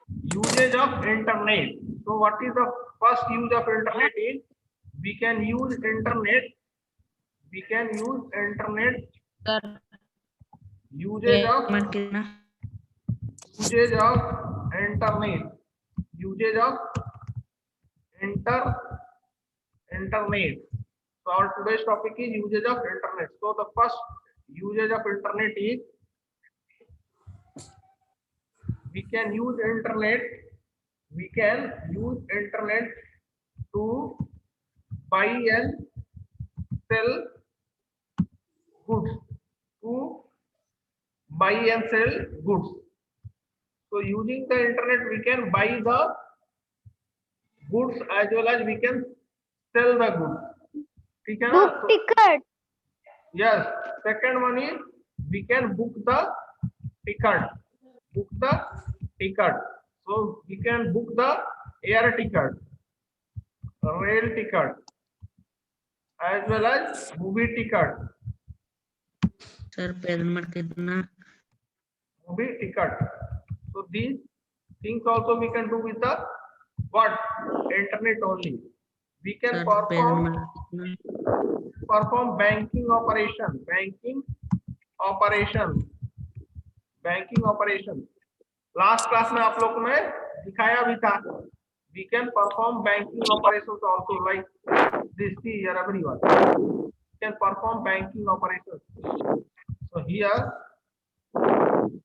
usage of internet. So what is the first use of internet is we can use internet sir usage of payment कितना usage of internet usage of internet. So our today's topic is usage of internet. So the first usage of internet is we can use internet to buy and sell goods to buy and sell goods. So using the internet we can buy the goods as well as we can sell the goods. ठीक है ना? Book ticket. Yes. Second one is we can book the ticket. So we can book the air ticket, rail ticket, as well as movie ticket. Sir payment कितना Movie ticket. So these things also we can do with the what? Internet only. We can sir payment perform banking operation. Last class में आप लोग ने दिखाया भी था. We can perform banking operations also like this. See here everyone. We can perform banking operations. So here,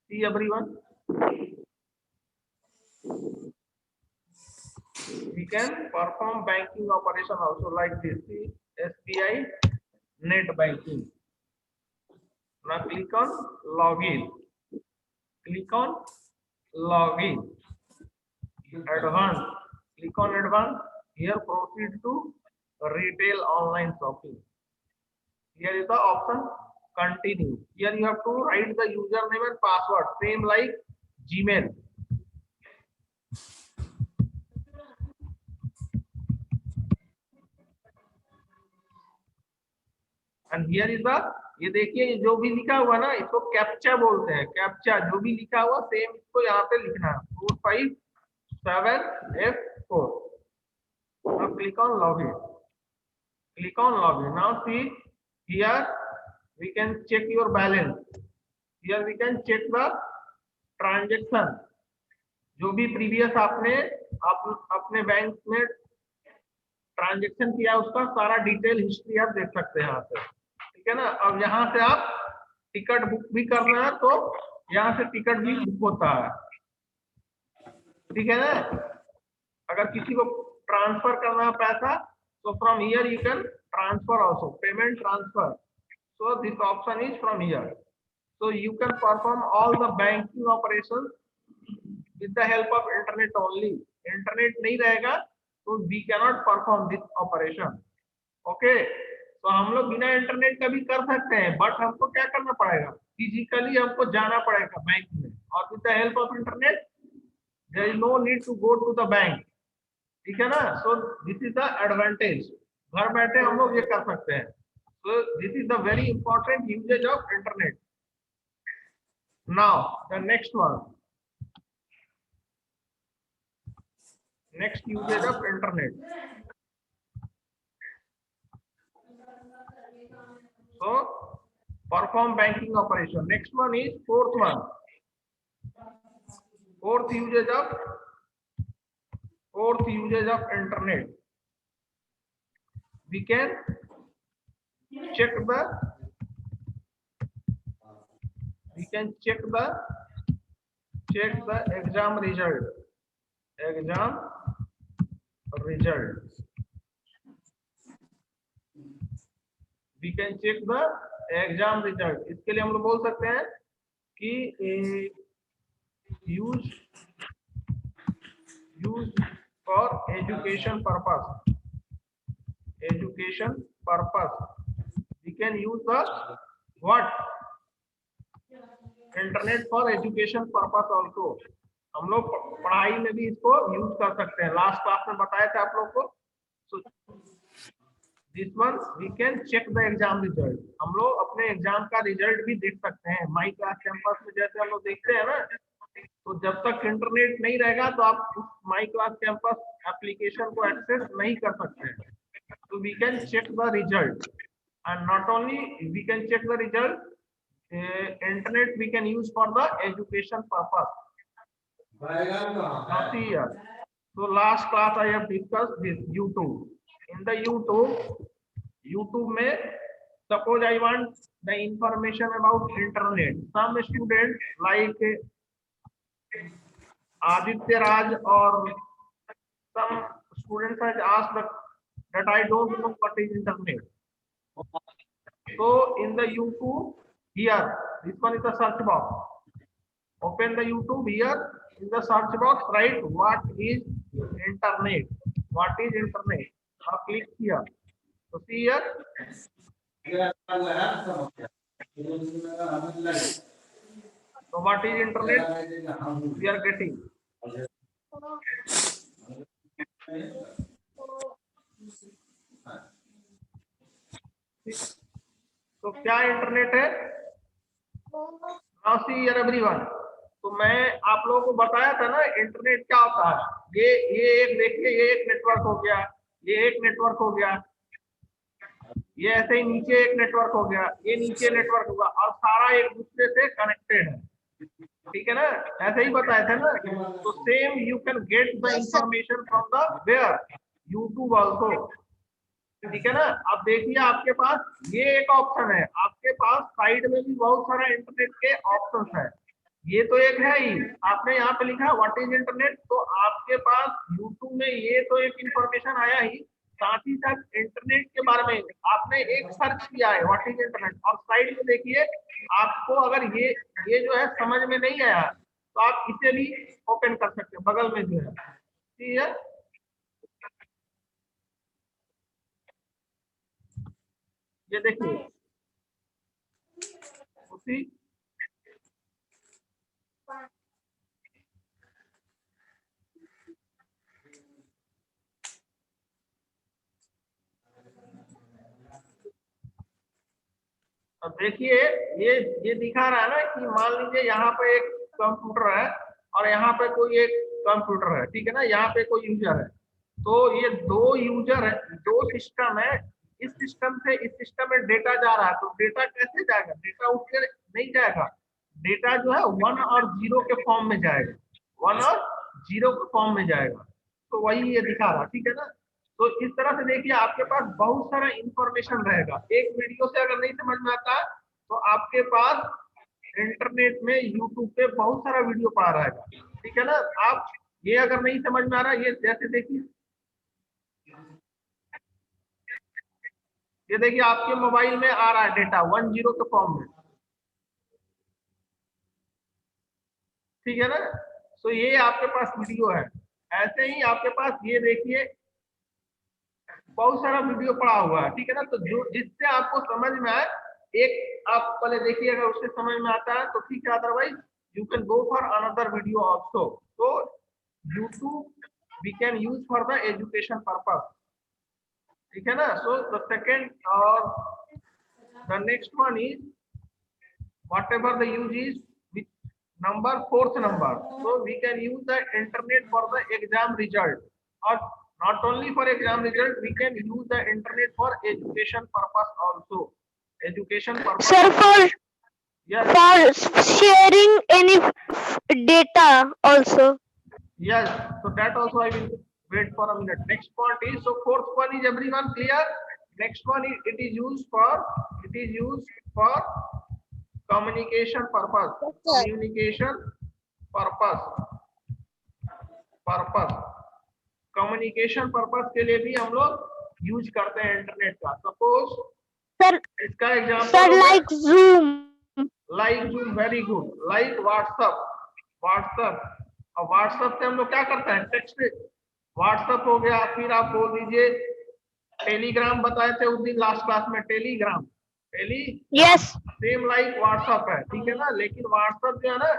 see everyone. We can perform banking operation also like this. See SBI net banking. Now click on login. Advanced. Click on advanced. Here proceed to retail online shopping. Here is the option continue. Here you have to write the username and password same like Gmail. And here is the ये देखिए जो भी लिखा हुआ ना इसको captcha बोलते हैं. कैप्चा जो भी लिखा हुआ सेम इसको यहाँ पे लिखना है 457F4. Now click on login. Now see here we can check your balance. Here we can check the transaction. जो भी प्रीवियस आपने अपने बैंक में ट्रांजेक्शन किया उसका सारा डिटेल हिस्ट्री आप देख सकते हैं यहाँ से. ठीक है ना? अब यहाँ से आप टिकट बुक भी करना है तो यहाँ से टिकट भी बुक होता है. ठीक है ना? अगर किसी को ट्रांसफर करना है पैसा तो from here you can transfer also payment transfer. So this option is from here. So you can perform all the banking operations with the help of internet only. Internet नहीं रहेगा तो we cannot perform this operation. Okay. तो हम लोग बिना internet का भी कर सकते हैं बट हमको क्या करना पड़ेगा फिजिकली हमको जाना पड़ेगा बैंक में और with the help of internet there is no need to go to the bank. ठीक है ना? So this is the advantage. घर बैठे हम लोग ये कर सकते हैं. So this is the very important usage of internet. Now the next one. Next usage of internet. So perform banking operation. Next one is fourth one. Fourth usage of internet. We can check the exam result. We can check the exam result. इसके लिए हम लोग बोल सकते हैं कि use for education purpose. We can use the what? Internet for education purpose also. हम लोग पढ़ाई में भी इसको यूज कर सकते हैं. लास्ट क्लास में बताया था आप लोग को. So this one we can check the exam result. हम लोग अपने एग्जाम का रिजल्ट भी देख सकते हैं. माई क्लास कैंपस में जैसे हम लोग देखते हैं ना तो जब तक इंटरनेट नहीं रहेगा तो आप उस माई क्लास कैंपस एप्लीकेशन को एक्सेस नहीं कर सकते हैं. So we can check the result, and not only we can check the result, internet we can use for the education purpose. Now see here. So last class I have discussed this YouTube. In the YouTube में suppose I want the information about internet. Some students like Aditya Raj or some students has asked that I don't know what is internet. So in the YouTube here, this one is the search box. Open the YouTube here. In the search box, write what is internet. What is internet? Now click here. So see here. So what is internet? We are getting. तो क्या internet है? Now see here everyone. तो मैं आप लोगों को बताया था ना इंटरनेट क्या होता है. ये एक देखिए, ये एक नेटवर्क हो गया, ये एक नेटवर्क हो गया, ये ऐसे ही नीचे एक नेटवर्क हो गया, ये नीचे नेटवर्क होगा और सारा एक दूसरे से कनेक्टेड है. ठीक है ना, ऐसे ही बताया था ना. तो same you can get the information from the where YouTube also. ठीक है ना. अब देखिए आपके पास ये एक ऑप्शन है, आपके पास साइड में भी बहुत सारा इंटरनेट के ऑप्शंस है. ये तो एक है ही, आपने यहाँ पे लिखा व्हाट इज इंटरनेट, तो आपके पास यूट्यूब में ये तो एक इंफॉर्मेशन आया ही, साथ ही साथ इंटरनेट के बारे में आपने एक सर्च किया है व्हाट इज इंटरनेट. और साइड में देखिए आपको अगर ये जो है समझ में नहीं आया तो आप इसे भी ओपन कर सकते हैं, बगल में जो है. ठीक है, ये देखिए उसी अब देखिए ये दिखा रहा है ना कि मान लीजिए यहाँ पे एक कंप्यूटर है और यहाँ पे कोई एक कंप्यूटर है. ठीक है ना, यहाँ पे कोई यूजर है. तो ये दो यूजर है, दो सिस्टम है. इस सिस्टम से इस सिस्टम में डेटा जा रहा है. तो डेटा कैसे जाएगा? डेटा उठ के नहीं जाएगा. डेटा जो है 1 और 0 के फॉर्म में जाएगा, 1 और 0 के फॉर्म में जाएगा. तो वही ये दिखा रहा. ठीक है ना. तो इस तरह से देखिए आपके पास बहुत सारा इंफॉर्मेशन रहेगा. एक वीडियो से अगर नहीं समझ में आता तो आपके पास इंटरनेट में यूट्यूब पे बहुत सारा वीडियो पड़ा रहेगा. ठीक है ना. आप ये अगर नहीं समझ में आ रहा, ये जैसे देखिए, ये देखिए आपके मोबाइल में आ रहा है डेटा 1 0 के फॉर्म में. ठीक है ना. तो ये आपके पास वीडियो है. ऐसे ही आपके पास ये देखिए बहुत सारा वीडियो पड़ा हुआ है. ठीक है ना. तो जो जिससे आपको समझ में आए, एक आप पहले देखिए, अगर उससे समझ में आता है तो ठीक है, otherwise you can go for another video also. तो YouTube we can use for the education purpose. ठीक है ना. So the second or the next one is whatever the use is with number, fourth number. So we can use the internet for the exam result, or not only for exam result, we can use the internet for education purpose also. Education purpose. Sir, yes, for sharing any data also. Yes, so that also I will wait for a minute. Next point is, so fourth one is everyone clear? Next one is it is used for communication purpose. Communication purpose. Communication purpose के लिए भी हम लोग use करते हैं internet का. Suppose Sir, इसका example sir, like Zoom. Like zoom, very good. Like WhatsApp. और व्हाट्सएप से हम लोग क्या करते हैं? टेक्स्ट. व्हाट्सएप हो गया. फिर आप बोल दीजिए टेलीग्राम, बताए थे उस दिन लास्ट क्लास में. Telegram Yes. Same like WhatsApp है. ठीक है ना. लेकिन व्हाट्सएप जो है ना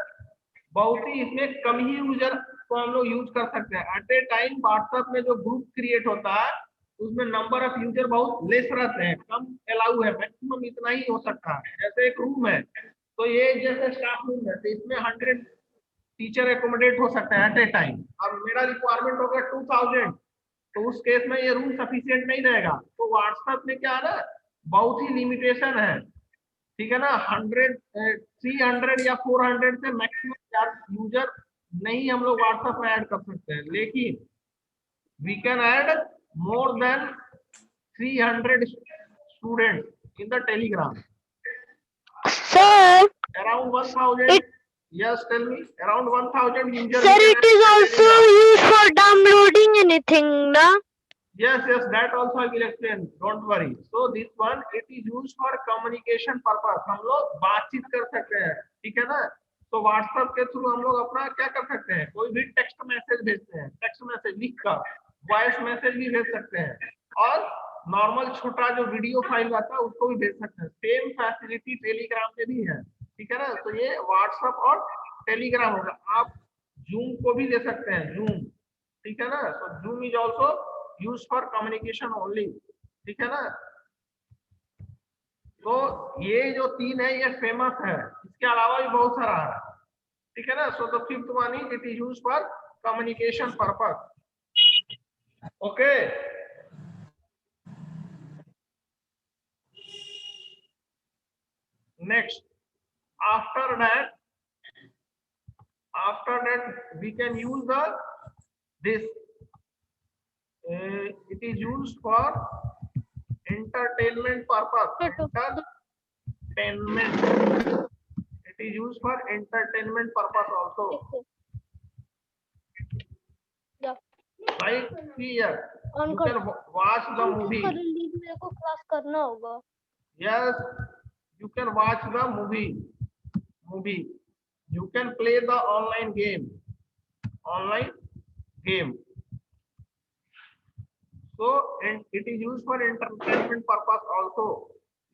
बहुत ही, इसमें कम ही यूजर को हम लोग यूज कर सकते हैं. एट ए टाइम व्हाट्सएप में जो ग्रुप क्रिएट होता है उसमें नंबर ऑफ यूजर बहुत लेस रहते हैं, कम अलाउ है. मैक्सिमम इतना ही हो सकता है. जैसे एक रूम है तो ये जैसे स्टाफ रूम है तो इसमें 100 टीचर एकोमोडेट हो सकते हैं एट ए टाइम। अब मेरा रिक्वायरमेंट होगा 2000, तो उस केस में ये रूम सफिशिएंट नहीं रहेगा। तो व्हाट्सएप में क्या है ना, बहुत ही लिमिटेशन है, ठीक है ना। 100 300 या 400 से मैक्सिमम यूजर नहीं हम लोग व्हाट्सएप में ऐड कर सकते हैं, लेकिन we can add more than 300 students in the Telegram. Sir, Around 1000. It- Yes, tell me. Around 1000 users. sir, we it can is add in also Telegram. used for downloading anything, na? Yes, yes, that also I will explain. Don't worry. So this one, it is used for communication purpose. हम लोग बातचीत कर सकते हैं, ठीक है ना। तो WhatsApp के थ्रू हम लोग अपना क्या कर सकते हैं, कोई भी टेक्स्ट मैसेज भेजते हैं, टेक्स्ट मैसेज लिख कर, वॉइस मैसेज भी भेज सकते हैं, और नॉर्मल छोटा जो वीडियो फाइल आता है उसको भी भेज सकते हैं। सेम फैसिलिटी टेलीग्राम में भी है, ठीक है ना। तो ये व्हाट्सएप और टेलीग्राम होगा। आप जूम को भी ले सकते हैं, जूम, ठीक है ना। तो zoom is also use for communication only, ठीक है ना। तो ये जो 3 है ये फेमस है, इसके अलावा भी बहुत सारा है, ठीक है ना। So the fifth one is it is use for communication purpose. Okay, next, after that we can use this, it is used for entertainment purpose. It is used for entertainment purpose also, like here you can watch the movie. मेरे को class करना होगा। Yes, you can watch the movie. You can play the online game. So and it is used for entertainment purpose also,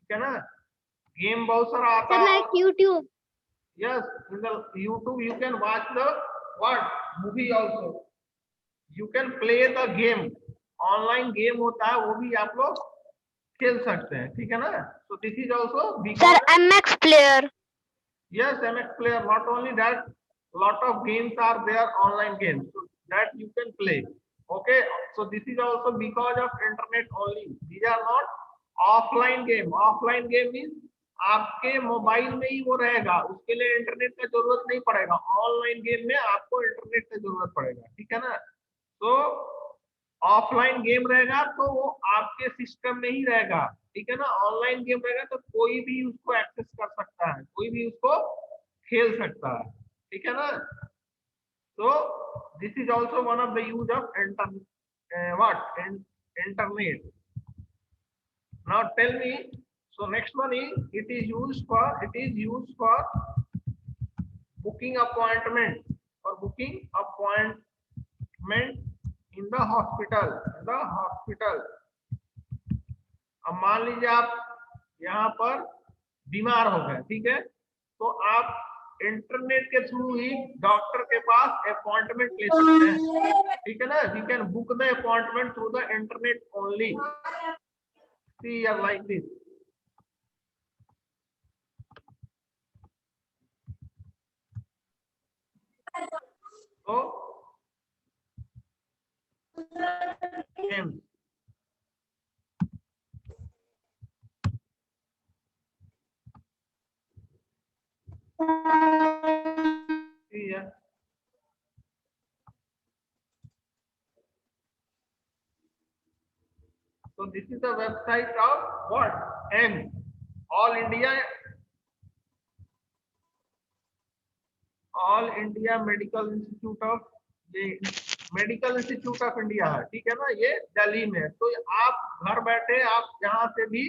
ठीक है ना। Game बहुत सारा आता है। Like YouTube. Yes, in the YouTube you can watch the movie also. You can play the game. Online game होता है, वो भी आप लोग खेल सकते हैं, ठीक है ना। So this is also Sir, MX player. Yes, MX player. Not only that, lot of games are there, online games, so that you can play. Okay, so this is also because of internet only. These are not offline game. Offline game means आपके mobile में ही वो रहेगा, उसके लिए internet का जरूरत नहीं पड़ेगा। ऑनलाइन गेम में आपको इंटरनेट का जरूरत पड़ेगा, ठीक है ना। तो ऑफलाइन गेम रहेगा तो वो आपके सिस्टम में ही रहेगा, ठीक है ना। ऑनलाइन गेम रहेगा तो कोई भी उसको एक्सेस कर सकता है, कोई भी उसको खेल सकता है, ठीक है ना। तो this is also one of the use of internet. Now tell me, so next one is it is used for booking appointment in the hospital. अब मान लीजिए आप यहाँ पर बीमार हो गए, ठीक है, तो आप इंटरनेट के थ्रू ही डॉक्टर के पास अपॉइंटमेंट ले सकते हैं, ठीक है ना। We can book the appointment through the internet only. See here like this. So games. Yeah. So this is the website of what? All India Medical Institute of medical institute of India है, ठीक है ना। ये दिल्ली में है। तो आप घर बैठे आप यहाँ से भी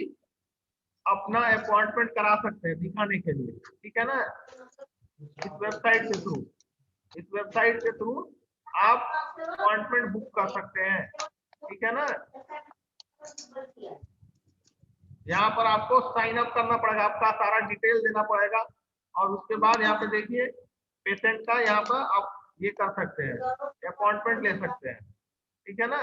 अपना अपॉइंटमेंट करा सकते हैं दिखाने के लिए, ठीक है ना। इस वेबसाइट के थ्रू आप अपॉइंटमेंट बुक कर सकते हैं, ठीक है ना। यहाँ पर आपको साइन अप करना पड़ेगा, आपका सारा डिटेल देना पड़ेगा, और उसके बाद यहाँ पे देखिए पेशेंट का यहाँ पर आप ये कर सकते हैं, अपॉइंटमेंट ले सकते हैं, ठीक है ना।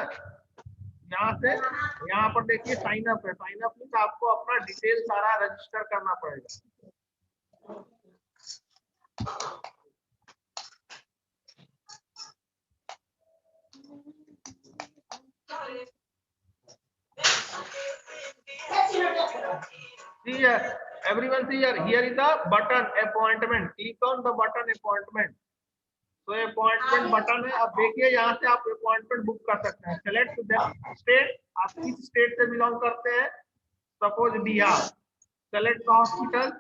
यहाँ से यहाँ पर देखिए साइन अप है। साइन अप मीन्स आपको अपना डिटेल सारा रजिस्टर करना पड़ेगा। see here, everyone see here. Here is the button appointment. Click on the button appointment. तो अपॉइंटमेंट बटन है, आप देखिए यहाँ से आप अपॉइंटमेंट बुक कर सकते हैं. सेलेक्ट द स्टेट, आप किस स्टेट से बिलोंग करते हैं. Suppose Bihar. Select the hospital.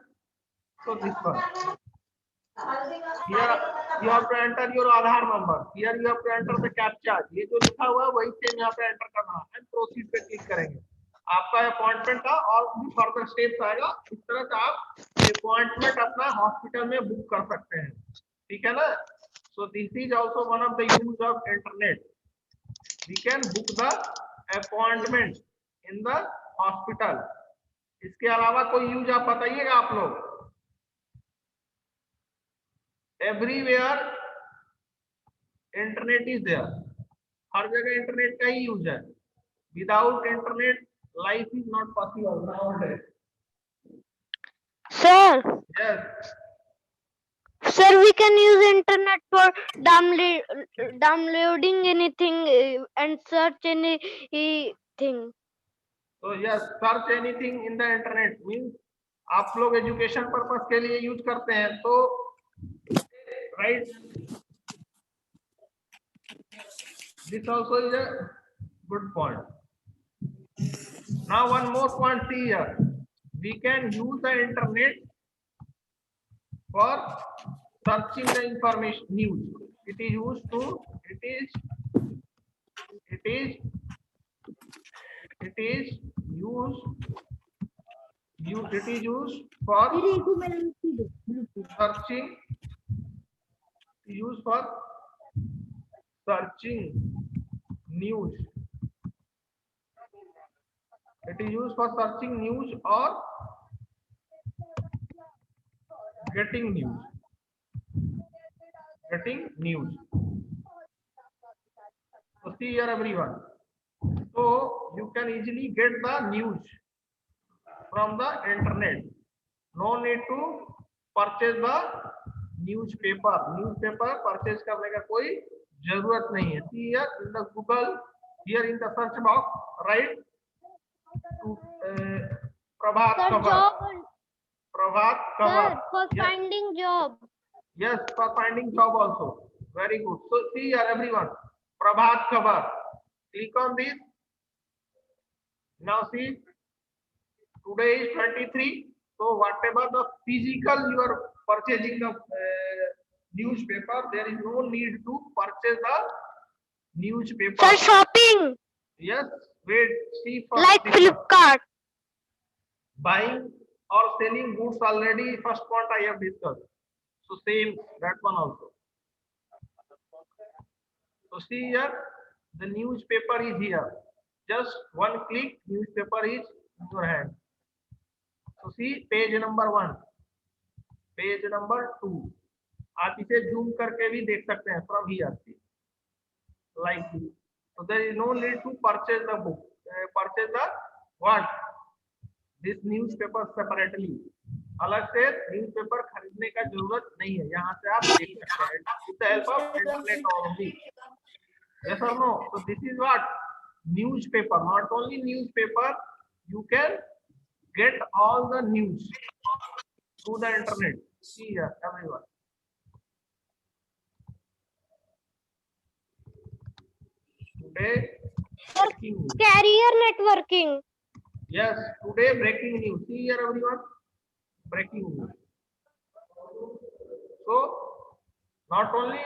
So this one. Here you have to enter your Aadhaar number. Here you have to enter the captcha. ये जो लिखा हुआ है वही सेम यहाँ पे एंटर करना है. प्रोसीड पे क्लिक करेंगे. आपका अपॉइंटमेंट का और भी फर्दर स्टेप्स आएगा. इस तरह से आप अपॉइंटमेंट अपना हॉस्पिटल में बुक कर सकते हैं. ठीक है ना. So this is also one of the use of internet. We can book the appointment in the hospital. इसके अलावा कोई यूज आप बताइएगा आप लोग. Everywhere internet is there. हर जगह इंटरनेट का ही यूज है. Without internet, life is not possible nowadays. Sir, Yes. sir, we can use internet for downloading anything and search anything. So yes, search anything in the internet means आप लोग education purpose के लिए use करते हैं तो right. This also is a good point. Now one more point see here. We can use the internet for searching the information news. It is used to it is used for searching news. It is used for searching news or getting news. So see here everyone. So you can easily get the news from the internet. No need to purchase the newspaper. Newspaper purchase करने का कोई जरूरत नहीं है. See here in the Google, here in the search box, write Prabhat Sir, Khabar. job. Prabhat Khabar. Sir, for Yes. finding job. Yes, for finding job also. Very good. So see here everyone. Prabhat Khabar. Click on this. Now see. Today is 23. So whatever the physical you are purchasing the newspaper, there is no need to purchase the newspaper. Sir, shopping Yes. Wait. See for like this one. Flipkart. Buying or selling goods already first point I have discussed. So same that one also. So see here the newspaper is here. Just one click, newspaper is in your hand. So see page number 1, page number 2. आप इसे zoom करके भी देख सकते हैं from here. Like this. So there is no need to purchase the book. Purchase the what? This newspaper separately. अलग से newspaper खरीदने का जरूरत नहीं है. यहाँ से आप देख सकते हैं with the help of internet only. Yes or no? So this is what newspaper. Not only newspaper, you can get all the news through the internet. See here, everyone. Today, breaking news. Carrier networking. Yes, today breaking news. See here, everyone. Breaking news. So, not only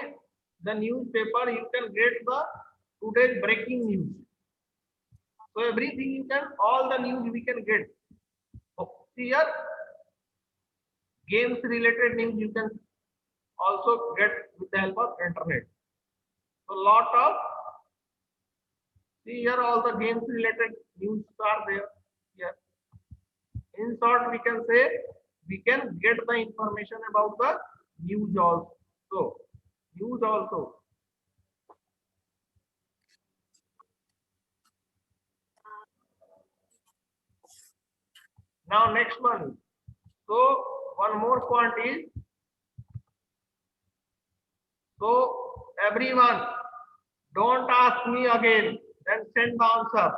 the newspaper, you can get the today's breaking news. So everything you can, all the news we can get. So, see here, games related news you can also get with the help of internet. So lot of, see here all the games related news are there. Here. In short, we can say we can get the information about the news also. News also. Now next one. So one more point is, so everyone don't ask me again, then send the answer,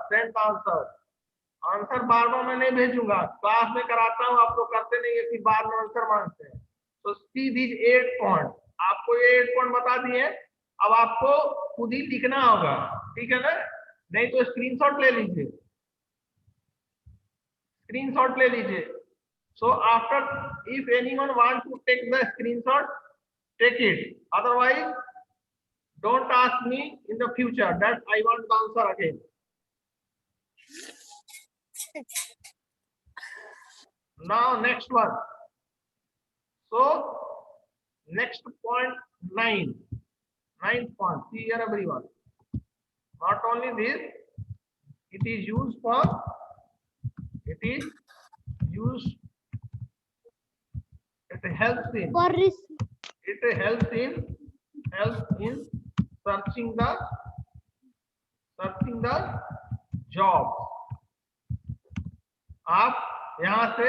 answer बार बार मैं नहीं भेजूंगा, class में कराता हूँ, आप लोग करते नहीं है, फिर बाद में आंसर मांगते हैं। तो सी दीज 8 पॉइंट, आपको ये 8 पॉइंट बता दिए, अब आपको खुद ही लिखना होगा, ठीक है ना? नहीं तो स्क्रीनशॉट ले लीजिए, स्क्रीनशॉट ले लीजिए। So after if anyone want to take the screenshot, take it, otherwise don't ask me in the future that I want the answer again. Now next one. So next point 9, 9th point. See here everyone. Not only this, it is used for, it helps in, For it helps in searching the job. आप यहाँ से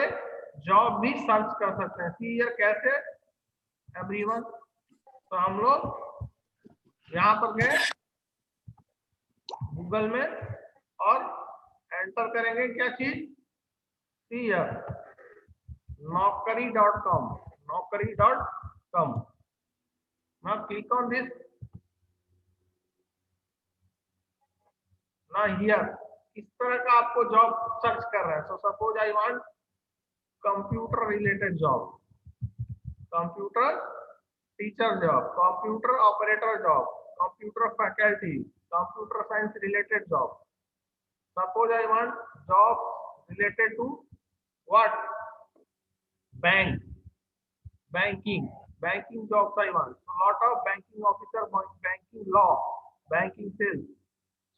job भी search कर सकते हैं। See here कैसे everyone? तो हम लोग यहाँ पर गए गूगल में और एंटर करेंगे क्या चीज? See here naukri.com, naukri.com. Now click on this. ना हियर इस तरह का आपको जॉब सर्च कर रहा है। So suppose I want computer related job, computer teacher job, computer operator job, computer faculty, computer science related job. Suppose I want job related to what? banking jobs I want. A lot of banking officer, banking law, banking sales.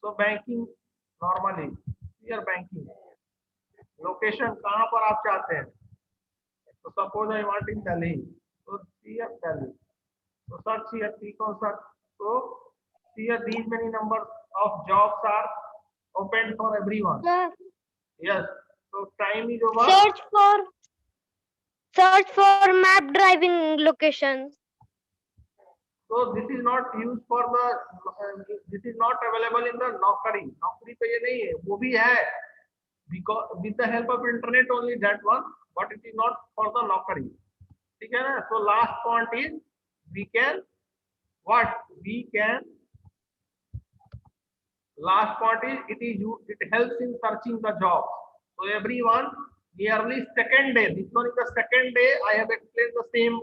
So banking normally here banking location कहाँ पर आप चाहते हैं? तो suppose I want in Delhi, so here Delhi, so search here, click on search. So here these many numbers of jobs are open for everyone. Sir, Yes, so time is over. search for map driving locations. So this is not used for the, this is not available in the Naukri. Naukri पे ये नहीं है, वो भी है because with the help of internet only that one, but it is not for the Naukri. ठीक है ना? So last point is we can what? We can, last point is it helps in searching the job. So everyone, nearly second day, this one is the second day I have explained the same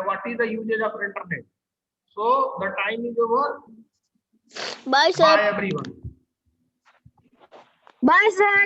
what is the usage of internet. So the time is over. Bye, sir. Bye everyone. Bye, sir.